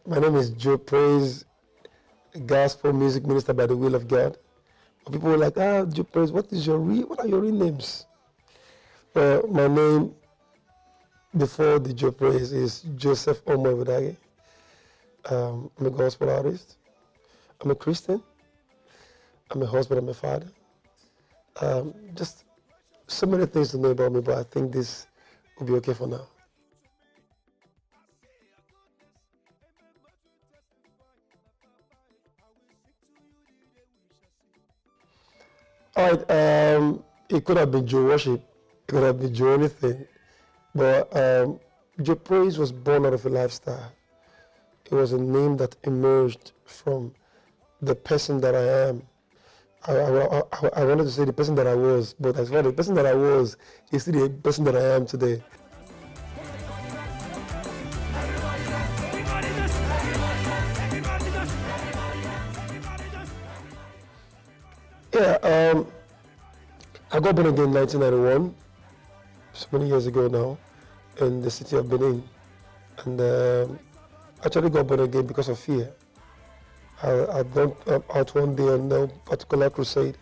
My name is Joepraize, gospel music minister by the will of God. But people were like, Joepraize, what are your real names? My name before the Joepraize is Joseph Omoibodage. I'm a gospel artist. I'm a Christian. I'm a husband. I'm a father. Just so many things to know about me, but I think this will be okay for now. All right, it could have been Joe Worship, it could have been Joe anything, but Joepraize was born out of a lifestyle. It was a name that emerged from the person that I am. I wanted to say the person that I was, but as far as the person that I was is still the person that I am today. Yeah, I got born again in 1991, so many years ago now, in the city of Benin. And actually got born again because of fear. I went out one day on a particular crusade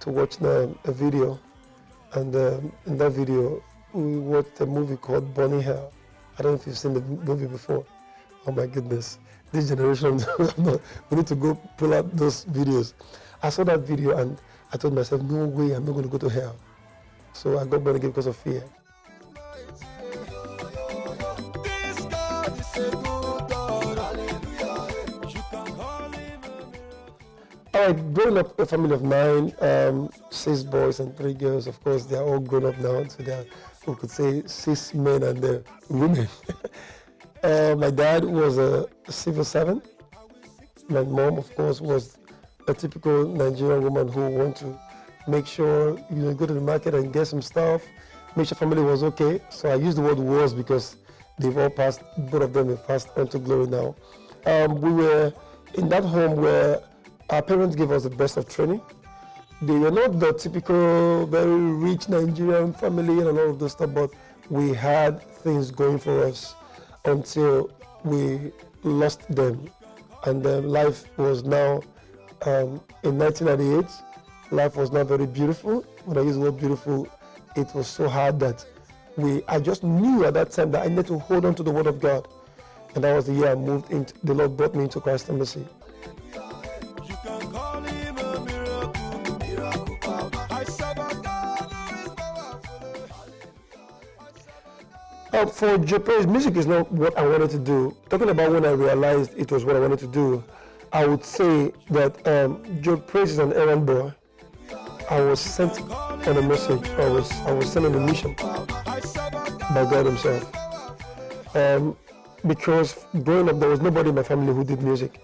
to watch a video. And in that video, we watched a movie called Bonnie Hell. I don't know if you've seen the movie before. Oh my goodness, this generation, we need to go pull out those videos. I saw that video and I told myself, no way, I'm not going to go to hell. So I got born again because of fear. All right, growing up a family of 9, 6 boys and 3 girls. Of course, they are all grown up now, so they are, we could say, 6 men and women. My dad was a civil servant. My mom, of course, was a typical Nigerian woman who wants to make sure go to the market and get some stuff, make sure family was okay. So I use the word was because they've all passed, both of them have passed on to glory now. We were in that home where our parents gave us the best of training. They were not the typical very rich Nigerian family and all of those stuff, but we had things going for us until we lost them. And life was now, in 1998, life was not very beautiful. When I use the word beautiful, it was so hard that I just knew at that time that I needed to hold on to the word of God. And that was the year I moved into, the Lord brought me into Christ Embassy. For Joepraize, music is not what I wanted to do. Talking about when I realized it was what I wanted to do, I would say that Joepraize is an errand boy. I was sent on a message. I was sent on a mission by God Himself. Because growing up, there was nobody in my family who did music.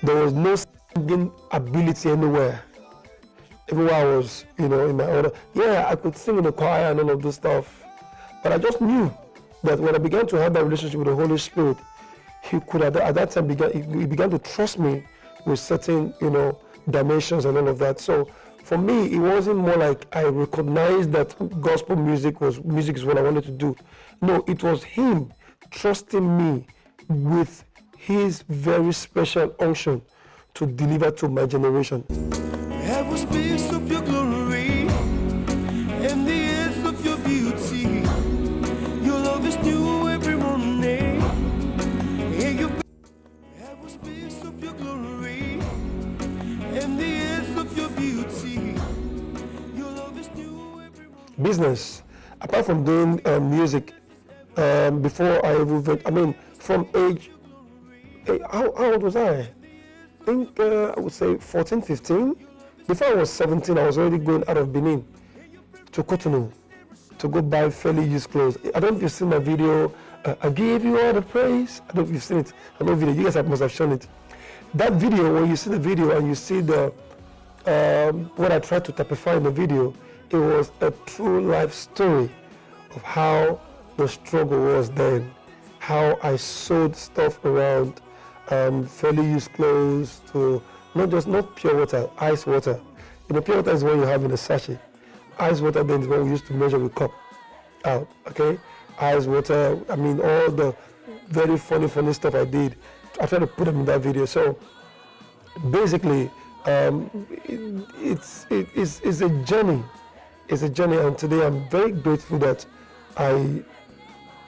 There was no singing ability anywhere. Everywhere I was, in my order. Yeah, I could sing in the choir and all of this stuff. But I just knew that when I began to have that relationship with the Holy Spirit, He could at that time he began to trust me with certain, dimensions and all of that. So for me, it wasn't more like I recognized that gospel music is what I wanted to do. No, it was Him trusting me with His very special unction to deliver to my generation. Heaven speaks of your glory and the earth of your beauty. Your love is new every morning. Heaven speaks of your glory and the earth of your beauty. Your love is new every morning. Business. Apart from doing music, before I even, from age, how old was I? I think I would say 14, 15. Before I was 17, I was already going out of Benin to Cotonou to go buy fairly used clothes. I don't know if you've seen my video, I give you all the praise. I don't know if you've seen it. I know video, you guys must have shown it. That video, when you see the video and you see the what I tried to typify in the video, it was a true life story of how the struggle was then, how I sewed stuff around, fairly used clothes to not pure water, ice water. Pure water is what you have in a sachet. Ice water then is what we used to measure with cup out, okay? Ice water, I mean, all the very funny stuff I did. I tried to put them in that video. So basically, it's a journey. It's a journey, and today I'm very grateful that I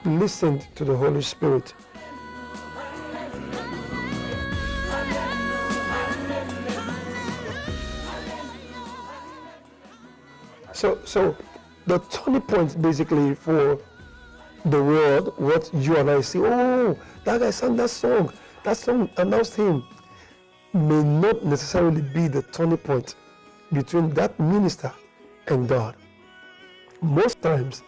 listened to the Holy Spirit. So the turning point basically for the world, what you and I see, oh, that guy sang that song announced him, may not necessarily be the turning point between that minister and God. Most times,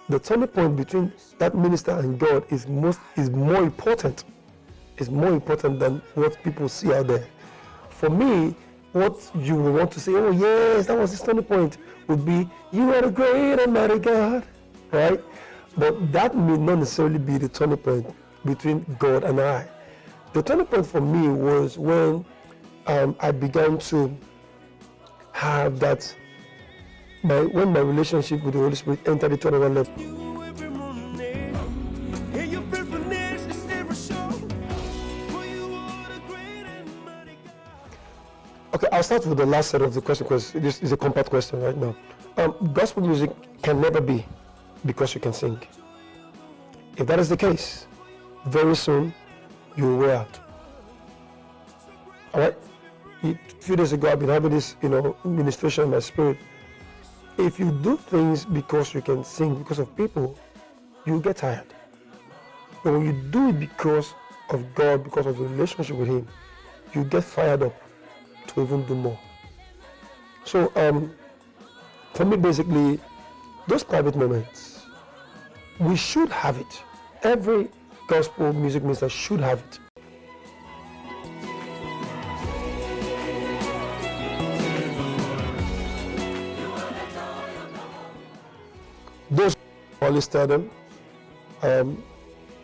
the turning point between that minister and God is more important. Is more important than what people see out there. For me, what you will want to say, oh yes, that was his turning point, would be, you are a great and mighty God, right? But that may not necessarily be the turning point between God and I. The turning point for me was when I began to have that, when my relationship with the Holy Spirit entered into another level. Okay, I'll start with the last set of the question because this is a compact question right now. Gospel music can never be because you can sing. If that is the case, very soon you will wear out. All right? A few days ago, I've been having this, ministration in my spirit. If you do things because you can sing, because of people, you get tired. But when you do it because of God, because of the relationship with Him, you get fired up to even do more. So, for me, basically, those private moments, we should have it. Every gospel music minister should have it. Those who always tell them,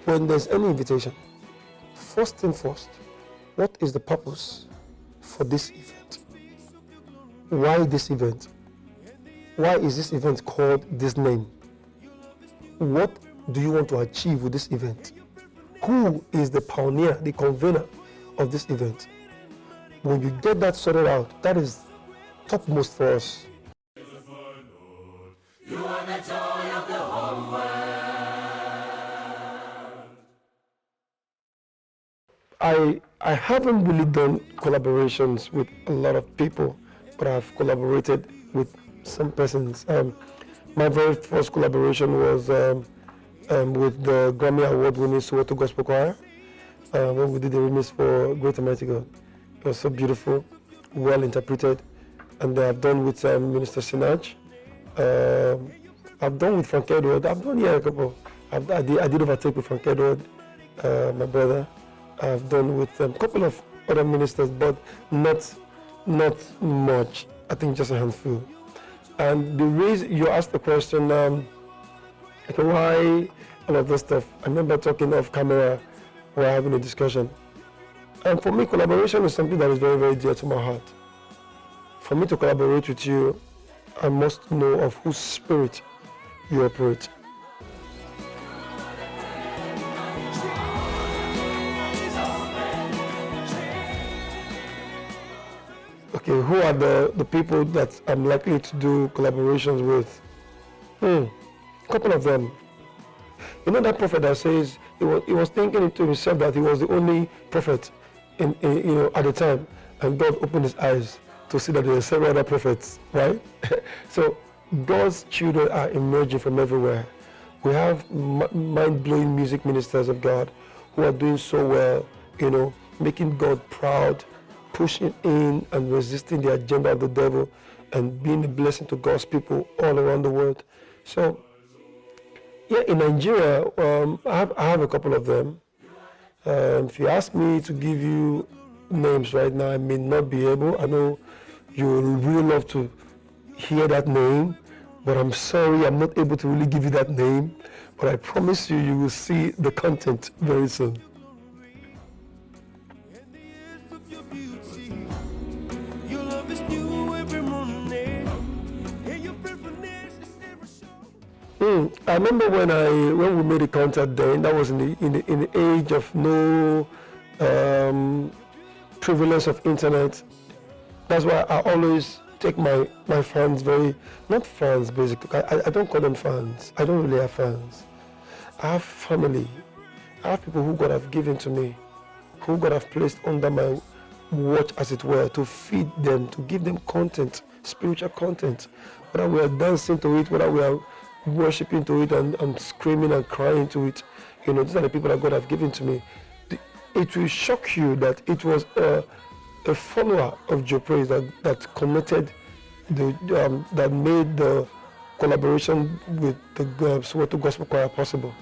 when there's any invitation, first thing first, what is the purpose for this event? Why this event? Why is this event called this name? What do you want to achieve with this event? Who is the pioneer, the convener of this event? When you get that sorted out, that is topmost for us. You are the joy of the whole world. I haven't really done collaborations with a lot of people, but I've collaborated with some persons. My very first collaboration was with the Grammy Award-winning Soweto Gospel Choir when we did the remix for Great and Mighty God. It was so beautiful, well interpreted, and I've done with Minister Sinach. I've done with Frank Edward. I've done a couple. I did overtake with Frank Edward, my brother. I've done with a couple of other ministers, but not much. I think just a handful. And the reason you asked the question, why all of this stuff? I remember talking off camera while having a discussion. And for me, collaboration is something that is very, very dear to my heart. For me to collaborate with you, I must know of whose spirit you operate. Okay, who are the people that I'm likely to do collaborations with? A couple of them. You know that prophet that says he was thinking to himself that he was the only prophet at the time, and God opened his eyes to see that there are several other prophets, right? So God's children are emerging from everywhere. We have mind-blowing music ministers of God who are doing so well, making God proud, pushing in and resisting the agenda of the devil, and being a blessing to God's people all around the world. So, yeah, in Nigeria, I have a couple of them. If you ask me to give you names right now, I may not be able. I know you would really love to hear that name, but I'm sorry I'm not able to really give you that name, but I promise you, you will see the content very soon. And the years of your beauty, your love is new every morning, and your faithfulness is never shown. I remember when we made a contact then, that was in the age of no prevalence of internet. That's why I always take my fans very, not fans basically, I don't call them fans, I don't really have fans. I have family, I have people who God have given to me, who God have placed under my watch, as it were, to feed them, to give them content, spiritual content, whether we are dancing to it, whether we are worshiping to it and screaming and crying to it. You know, these are the people that God have given to me. It will shock you that it was a follower of Joepraize that connected, that made the collaboration with the Soweto Gospel Choir possible.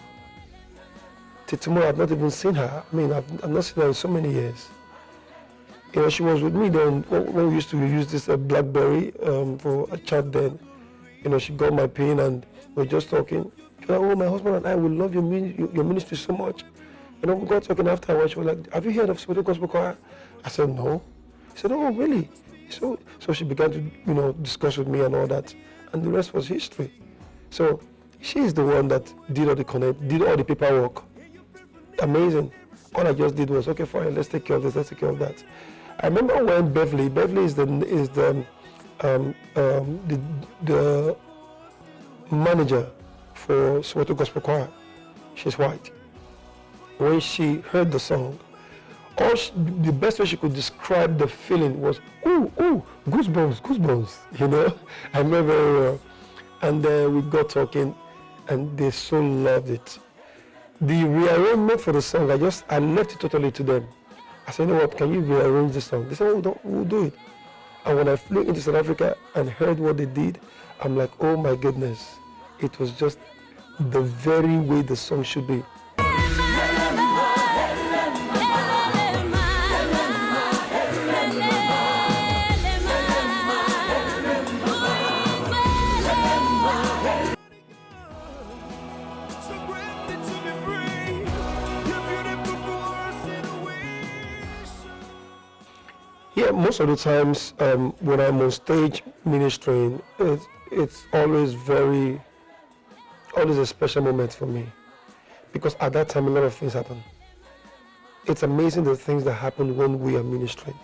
Till tomorrow, I've not even seen her. I mean, I've not seen her in so many years. You know, she was with me then when we used to use this BlackBerry for a chat then. You know, she got my pin and we're just talking. She was like, oh, my husband and I will love your ministry so much. You know, we got talking after a while. She was like, have you heard of Soweto Gospel Choir? I said, no. She said, oh, really? So she began to, you know, discuss with me and all that. And the rest was history. So she is the one that did all the connect, did all the paperwork. Amazing. All I just did was, okay, fine, let's take care of this, let's take care of that. I remember when Beverly is the manager for Soweto Gospel Choir. She's white. When she heard the song, the best way she could describe the feeling was, ooh, goosebumps, you know? I remember very well. And we got talking, and they so loved it. The rearrangement for the song, I left it totally to them. I said, you know what, can you rearrange the song? They said, oh, we'll do it. And when I flew into South Africa and heard what they did, I'm like, oh my goodness. It was just the very way the song should be. Yeah, most of the times when I'm on stage ministering, it's always a special moment for me, because at that time a lot of things happen. It's amazing the things that happen when we are ministering.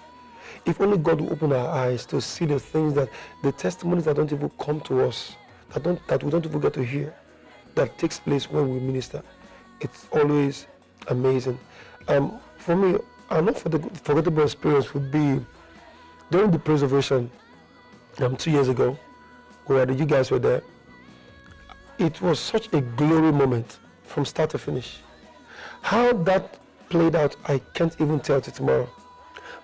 If only God will open our eyes to see the things, that the testimonies that don't even come to us, that we don't even get to hear, that takes place when we minister. It's always amazing. For me, an unforgettable experience would be during the preservation 2 years ago, where you guys were there. It was such a glory moment from start to finish. How that played out, I can't even tell till tomorrow.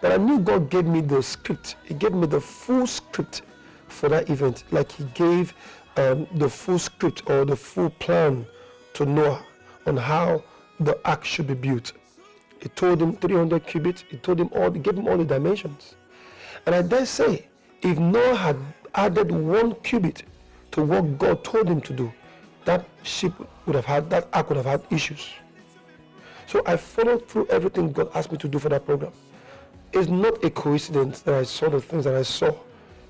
But I knew God gave me the script. He gave me the full script for that event, like He gave the full script or the full plan to Noah on how the ark should be built. He told him 300 cubits. He gave him all the dimensions. And I dare say, if Noah had added 1 cubit to what God told him to do, that ark would have had issues. So I followed through everything God asked me to do for that program. It's not a coincidence that I saw the things that I saw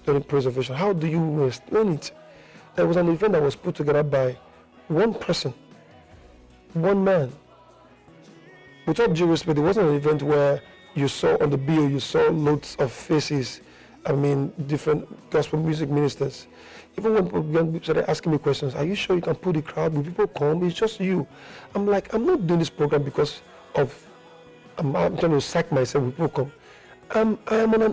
during preservation. How do you explain it? There was an event that was put together by one person, one man. With all due respect, it wasn't an event where you saw on the bill, you saw loads of faces, different gospel music ministers. Even when people started asking me questions, are you sure you can put the crowd? Will people come? It's just you. I'm like, I'm not doing this program because of, I'm trying to sack myself when people come. I'm on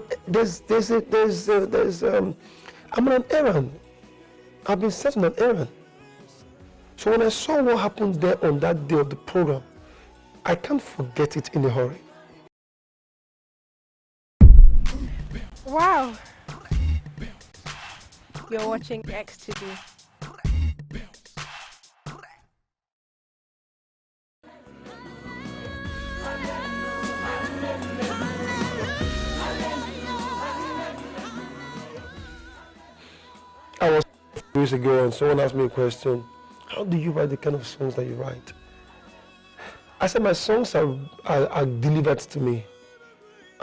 an errand. I've been set on an errand. So when I saw what happened there on that day of the program, I can't forget it in a hurry. Wow. You're watching X2D. I was Years ago, and someone asked me a question, how do you write the kind of songs that you write? I said my songs are delivered to me.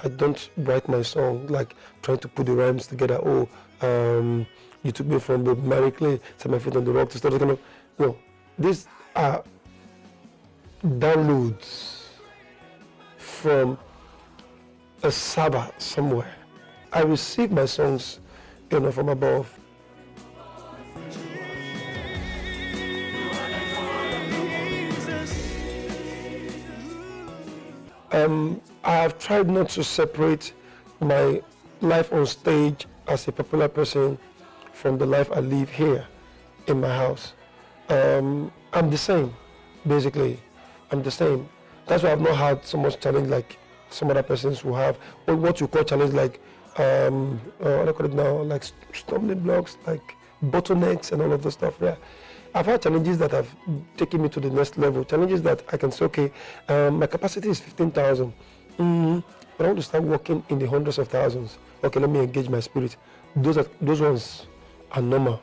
I don't write my song like trying to put the rhymes together. You took me from the Mary Clay, set my feet on the rock to start kind of. No, these are downloads from a server somewhere. I receive my songs, from above. I have tried not to separate my life on stage as a popular person from the life I live here in my house. I'm the same, basically. I'm the same. That's why I've not had so much challenge like some other persons who have what you call challenge, like what do I call it now, like stumbling blocks, like bottlenecks and all of the stuff. Yeah, I've had challenges that have taken me to the next level. Challenges that I can say, okay, my capacity is 15,000. But I want to start working in the hundreds of thousands. Okay, let me engage my spirit. Those ones are normal.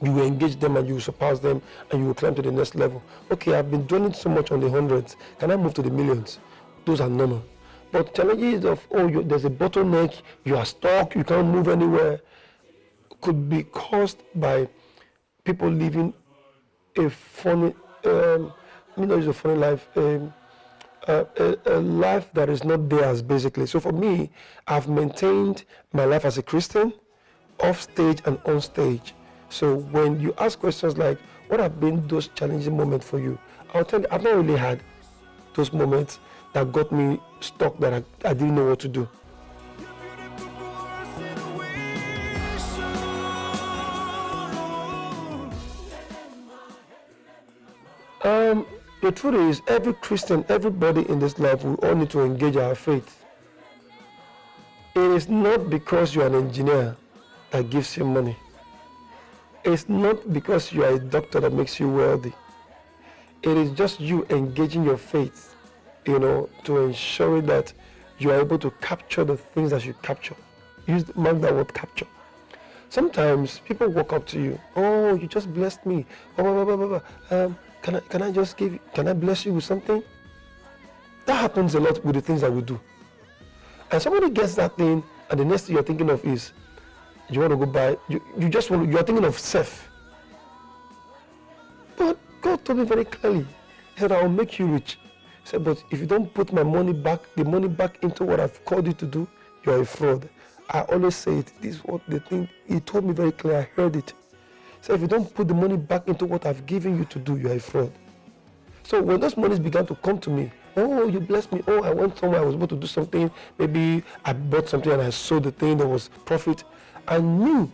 You will engage them and you will surpass them and you will climb to the next level. Okay, I've been dwelling so much on the hundreds. Can I move to the millions? Those are normal. But challenges of, there's a bottleneck, you are stuck, you can't move anywhere, could be caused by people living a funny, it's a funny life, a life that is not theirs, basically. So for me, I've maintained my life as a Christian, off stage and on stage. So when you ask questions like, what have been those challenging moments for you? I'll tell you, I've not really had those moments that got me stuck, that I didn't know what to do. The truth is, every Christian, everybody in this life, we all need to engage our faith. It is not because you are an engineer that gives you money. It's not because you are a doctor that makes you wealthy. It is just you engaging your faith, to ensure that you are able to capture the things that you capture. Mark that word, capture. Sometimes people walk up to you, oh, you just blessed me. Can I bless you with something? That happens a lot with the things that we do. And somebody gets that thing, and the next thing you're thinking of is, you want to go buy, you're thinking of self. But God told me very clearly, He said, I will make you rich. He said, but if you don't put the money back into what I've called you to do, you are a fraud. I always say it, this is what the thing, He told me very clearly, I heard it. So if you don't put the money back into what I've given you to do, you are a fraud. So when those monies began to come to me, oh, you blessed me, oh, I went somewhere, I was able to do something, maybe I bought something and I sold the thing, there was profit. I knew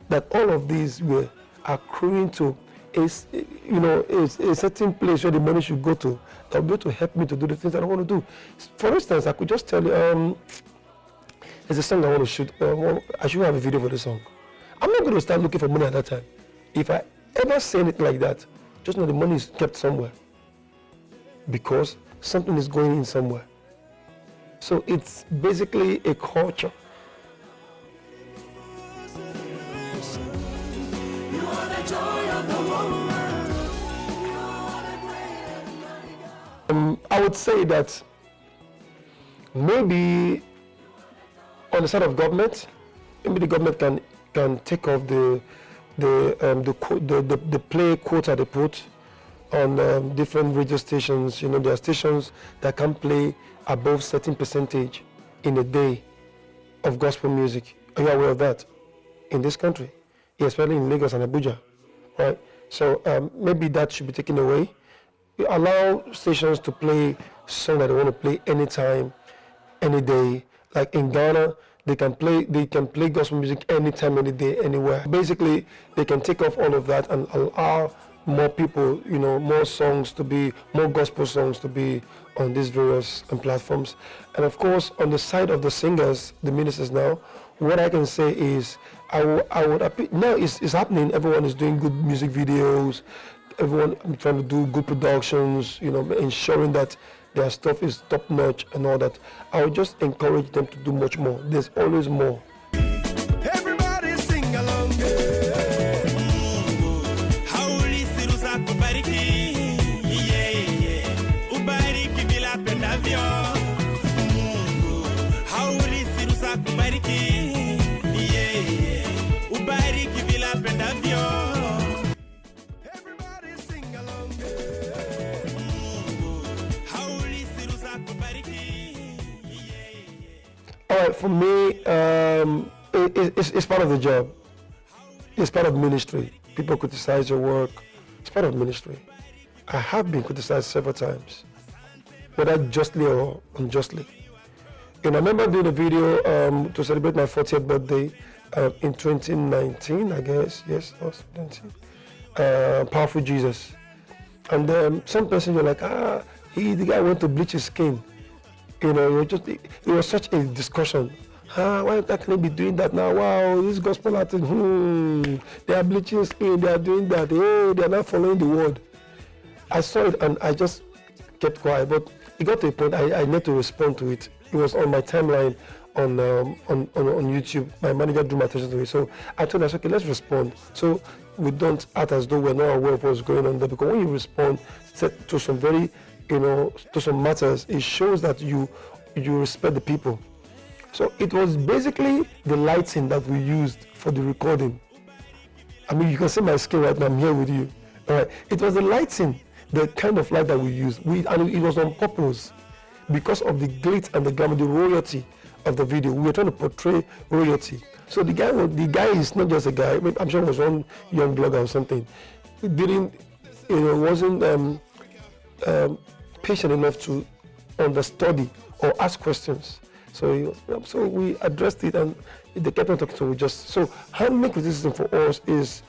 that all of these were accruing to a certain place where the money should go to, that will be able to help me to do the things that I want to do. For instance, I could just tell you, there's a song I want to shoot. I should have a video for the song. I'm not going to start looking for money at that time. If I ever say it like that, just know the money is kept somewhere, because something is going in somewhere. So it's basically a culture. I would say that maybe on the side of government, maybe the government can take off the play quota they put on different radio stations. There are stations that can play above certain percentage in a day of gospel music. Are you aware of that? In this country, especially in Lagos and Abuja, right? So maybe that should be taken away. We allow stations to play songs that they want to play anytime, any day. Like in Ghana, they can play gospel music anytime, any day, anywhere. Basically, they can take off all of that and allow more people, more gospel songs to be on these various platforms. And of course, on the side of the singers, the ministers now, what I can say is, now it's happening. Everyone is doing good music videos. Everyone trying to do good productions, ensuring that their stuff is top notch and all that. I would just encourage them to do much more. There's always more. Everybody sing along. for me, it's part of the job. It's part of ministry. People criticize your work. It's part of ministry. I have been criticized several times, whether justly or unjustly. And I remember doing a video to celebrate my 40th birthday in 2019, I guess. Yes, that was 2019. Powerful Jesus. And some person were like, the guy went to bleach his skin. You know, it was such a discussion. Why can he be doing that now? Wow, this gospel artist, they are bleaching skin, they are doing that. Hey, they are not following the word. I saw it and I just kept quiet, but it got to a point I need to respond to it. It was on my timeline on YouTube. My manager drew my attention to it, so I told her, okay, let's respond. So we don't act as though we're not aware of what's going on there, because when you respond to some very, to some matters, it shows that you respect the people. So it was basically the lighting that we used for the recording. I mean, you can see my skin right now, I'm here with you. All right. It was the lighting, the kind of light that we used. And it was on purpose because of the glitz and the glamour, the royalty of the video. We were trying to portray royalty. So the guy is not just a guy. I'm sure it was one young blogger or something. He wasn't patient enough to understudy or ask questions. So we addressed it, and they kept on talking. So handling criticism for us is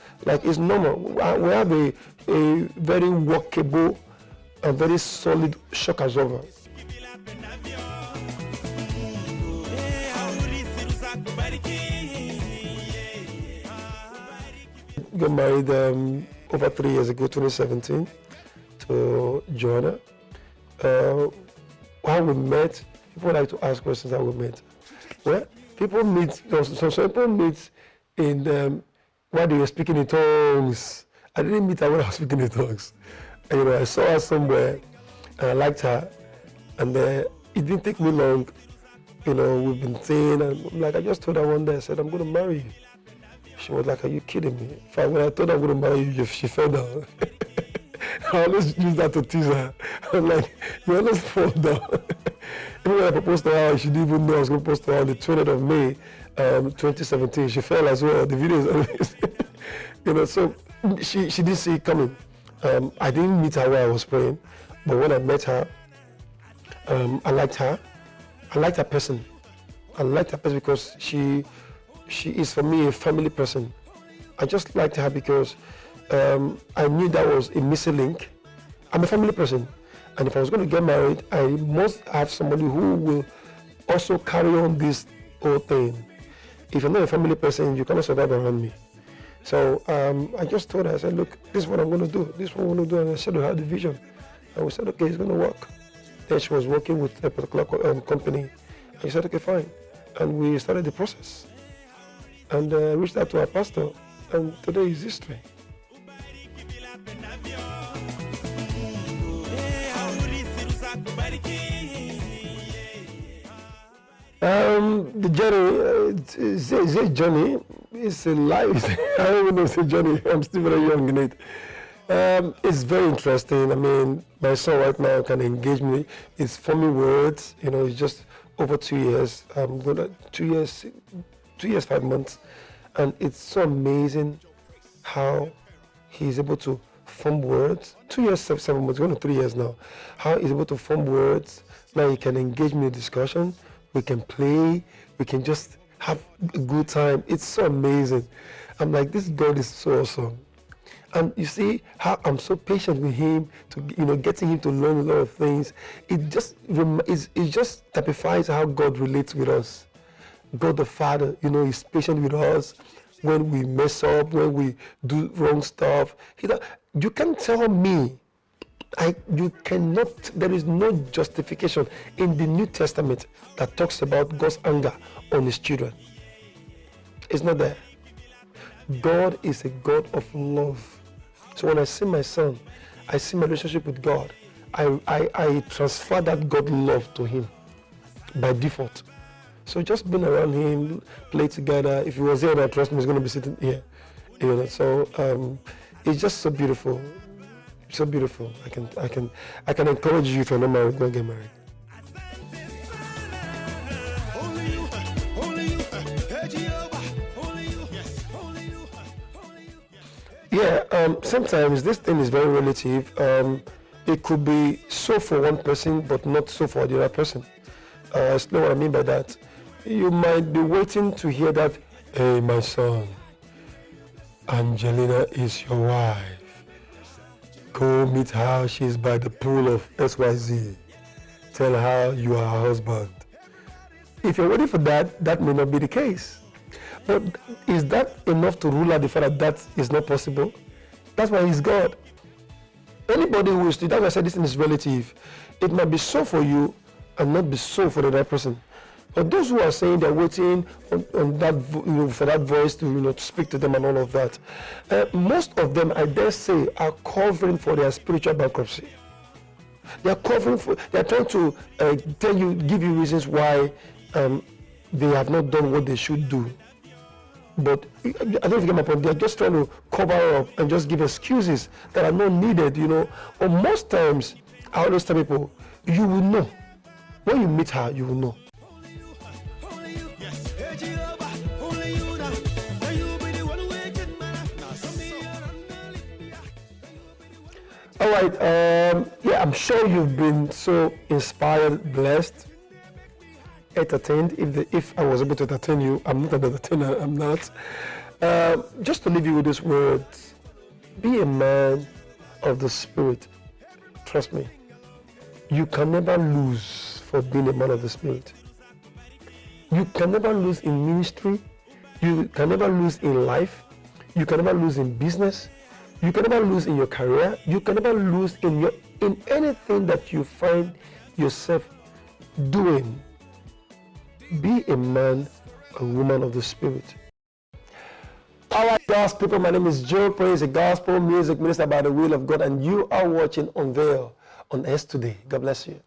normal. We have a very workable and very solid shock absorber. Got married over 3 years ago, 2017, to Joanna. How we met. People like to ask questions how we met. Well, people meet, some people meet in while they were speaking in tongues. I didn't meet her when I was speaking in tongues. And, I saw her somewhere and I liked her. And it didn't take me long. We've been saying, and I just told her one day, I said, I'm going to marry you. She was like, are you kidding me? In fact, when I told her I'm going to marry you, she fell down. I always use that to tease her. I'm like, you always fall down. Even when I proposed to her, she didn't even know I was going to propose to her on the 20th of May, 2017. She fell as well. The video is always, so she didn't see it coming. I didn't meet her while I was praying, but when I met her, I liked her. I liked her person. I liked her person because she is, for me, a family person. I just liked her because I knew that was a missing link. I'm a family person. And if I was going to get married, I must have somebody who will also carry on this whole thing. If you're not a family person, you cannot survive around me. So I just told her, I said, look, this is what I'm going to do. This is what I'm going to do. And I said, we had the vision. And we said, okay, it's going to work. Then she was working with a particular company. And she said, okay, fine. And we started the process. And reached out to our pastor. And today is history. The journey is a journey. It's a life. I don't even know if it's a journey. I'm still very young in it. It's very interesting. I mean, my son right now can engage me. It's forming words. It's just over 2 years. 2 years, 5 months, and it's so amazing how he's able to form words. 2 years, 7 months, going to 3 years now. How he's able to form words. Now he can engage me in discussion. We can play. We can just have a good time. It's so amazing. I'm like, this God is so awesome. And you see how I'm so patient with him, to getting him to learn a lot of things. It just typifies how God relates with us. God the Father, is patient with us when we mess up, when we do wrong stuff. You can't tell me. You cannot. There is no justification in the New Testament that talks about God's anger on his children. It's not there. God is a God of love. So when I see my son, I see my relationship with God. I transfer that God love to him by default. So just being around him, play together. If he was here, I trust me, he's going to be sitting here. So it's just so beautiful. So beautiful. I can encourage you, if you're not married, don't get married. Yeah, sometimes this thing is very relative. It could be so for one person, but not so for the other person. Explain what I mean by that. You might be waiting to hear that, hey, my son, Angelina is your wife. Go meet her, she's by the pool of XYZ. Tell her you are her husband. If you're waiting for that, that may not be the case. But is that enough to rule out the fact that that is not possible? That's why he's God. Anybody who is, that's why I said this thing is relative. It might be so for you and not be so for the other person. But those who are saying they're waiting on that, for that voice to, to speak to them and all of that, most of them, I dare say, are covering for their spiritual bankruptcy. They are covering for. They are trying to give you reasons why they have not done what they should do. But I don't know if you get my point. They are just trying to cover up and just give excuses that are not needed. But most times, I always tell people, you will know when you meet her. You will know. All right, yeah, I'm sure you've been so inspired, blessed, entertained. If I was able to entertain you, I'm not an entertainer, I'm not. Just to leave you with this word, be a man of the Spirit. Trust me, you can never lose for being a man of the Spirit. You can never lose in ministry, you can never lose in life, you can never lose in business. You can never lose in your career. You can never lose in anything that you find yourself doing. Be a man, a woman of the Spirit. All right, God's people, my name is Joepraize, a gospel music minister by the will of God, and you are watching Unveiled on S today. God bless you.